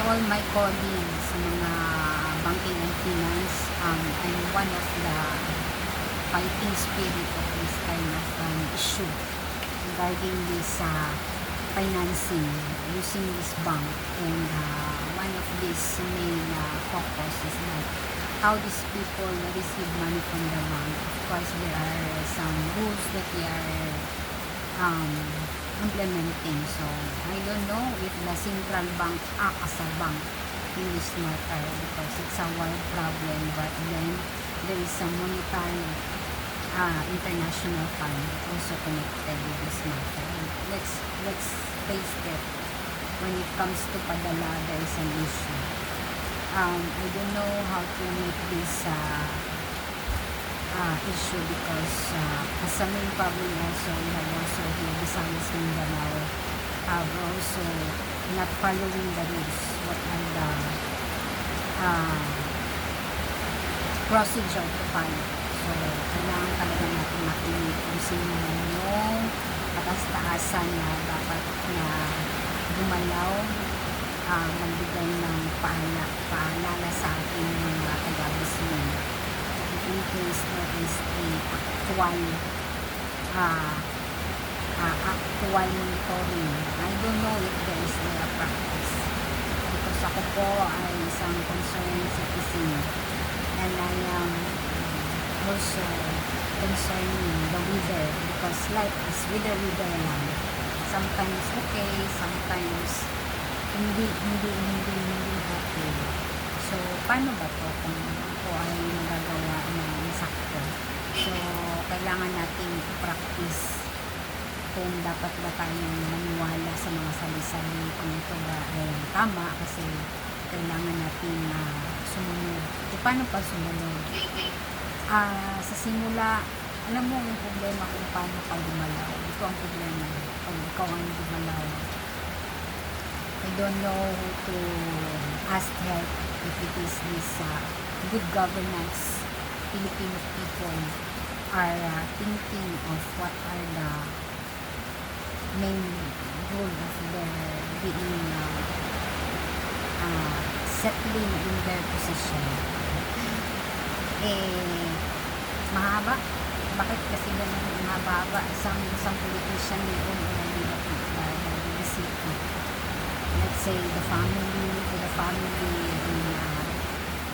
all my colleagues sa mga banking and finance, I'm one of the fighting spirit of this kind of issue regarding this financing using this bank. And one of these main focus is that how these people receive money from the bank. Of course, there are some rules that they are implementing. So, I don't know if the central bank act as a bank in this matter because it's a world problem. But then, there is a monetary international fund also connected with this matter. Let's face it. When it comes to padala, there is an issue. I don't know how to make this issue because as a main problem also, we have also here Visayas Mindanao have also not following the rules. What are the procedure to follow? So, kailangan talaga natin makinig kung sino yung katas-taasan na dapat na gumalaw, magbigay ng paalala sa ating mga taga-bisman. In case there is a actual monitoring. I don't know if there is a practice. Because ako po ay isang concerned citizen and I am also concerning the weather because life is weather lang. Sometimes okay, sometimes hindi okay. So, paano ba to kung ako ay nagagawa ng sakto? So, kailangan natin i-practice kung dapat ba tayong maniwala sa mga sali-sali kung ito ba ay tama kasi kailangan natin sumunod. So, paano pa sumunod? Sa simula, alam mo yung problema kung paano ka gumalaw. Ito ang problema. Pag ikaw ang gumalaw, I don't know who to ask help if it is this good governance. Filipino people are thinking of what are the main goal of their being settling in their position. Mahaba. Bakit kasi ganun mahaba? Isang politician yun the city. Let's say to the family,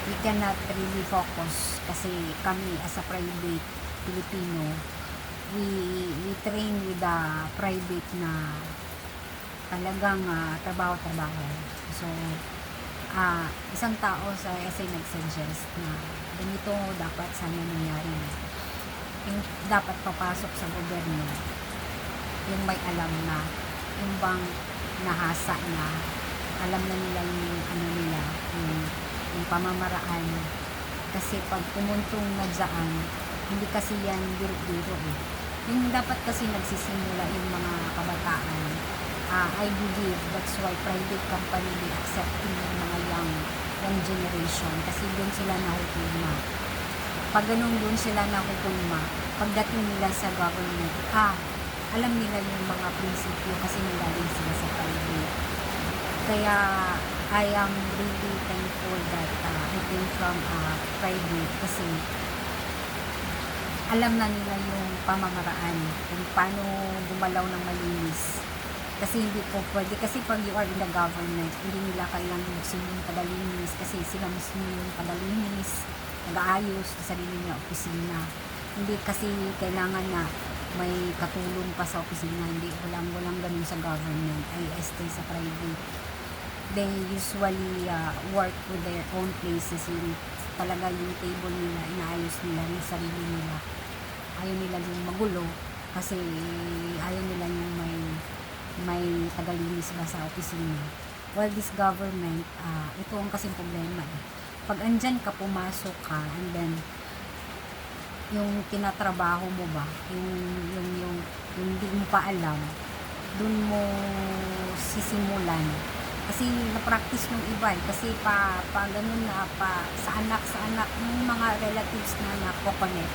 we cannot really focus kasi kami as a private Filipino, we train with the private na talagang trabaho. So, isang tao sa essay nag-suggest na ganito dapat sana nangyari. Yung dapat papasok sa gobyerno, yung may alam na, yung bang nahasa na, alam na nila yung pamamaraan. Kasi pag pumuntong nagdaan, hindi kasi yan biro-biro Yung dapat kasi nagsisimula yung mga kabataan, I believe that's why private company they accepting yung mga young generation kasi doon sila nahukulma. Pag ganun doon sila nahukulma, pagdating nila sa government, alam nila yung mga prinsipyo kasi nanggaling sila sa private. Kaya I am really thankful that I came from private kasi alam na nila yung pamamaraan kung paano gumalaw ng malinis. Kasi hindi po pwede, kasi pag you are in the government, hindi nila kailangan yung tagalinis kasi sila mismo yung tagalinis, nag-aayos sa sarili niya opisina. Hindi kasi kailangan na may katulong pa sa opisina, hindi walang ganun sa government, ay stay sa private. They usually work with their own places, yung talaga yung table nila, inaayos nila yung sarili nila. Ayaw nila yung magulo kasi ayaw nila yung may tagalinis ba sa opisina. Well, this government, ito ang kasing problema Pag andyan ka, pumasok ka, and then yung tinatrabaho mo ba, yung hindi mo pa alam, dun mo sisimulan. Kasi na-practice ng iba kasi pa ganun na sa anak ng mga relatives na nako-connect.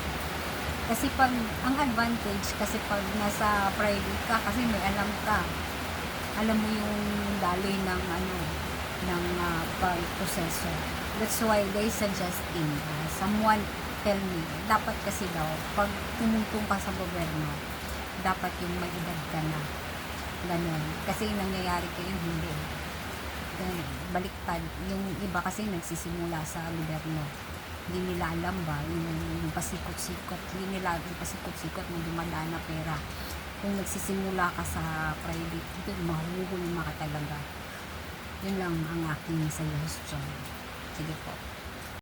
Kasi pag ang advantage kasi pag nasa private ka kasi may alam ka. Alam mo yung daloy ng pagproseso. That's why they suggesting, someone tell me, dapat kasi daw, pag tumungtong ka sa gobyerno, dapat yung may edad ka na. Ganun. Kasi nangyayari kayo, hindi. Ganun. Baliktad. Yung iba kasi nagsisimula sa gobyerno. Hindi nila alam ba, yung pasikot-sikot. Hindi nila yung pasikot-sikot na dumadaan na pera. Kung nagsisimula ka sa private, mahuhulma ka talaga. Yun lang ang aking suggestion. Sige po.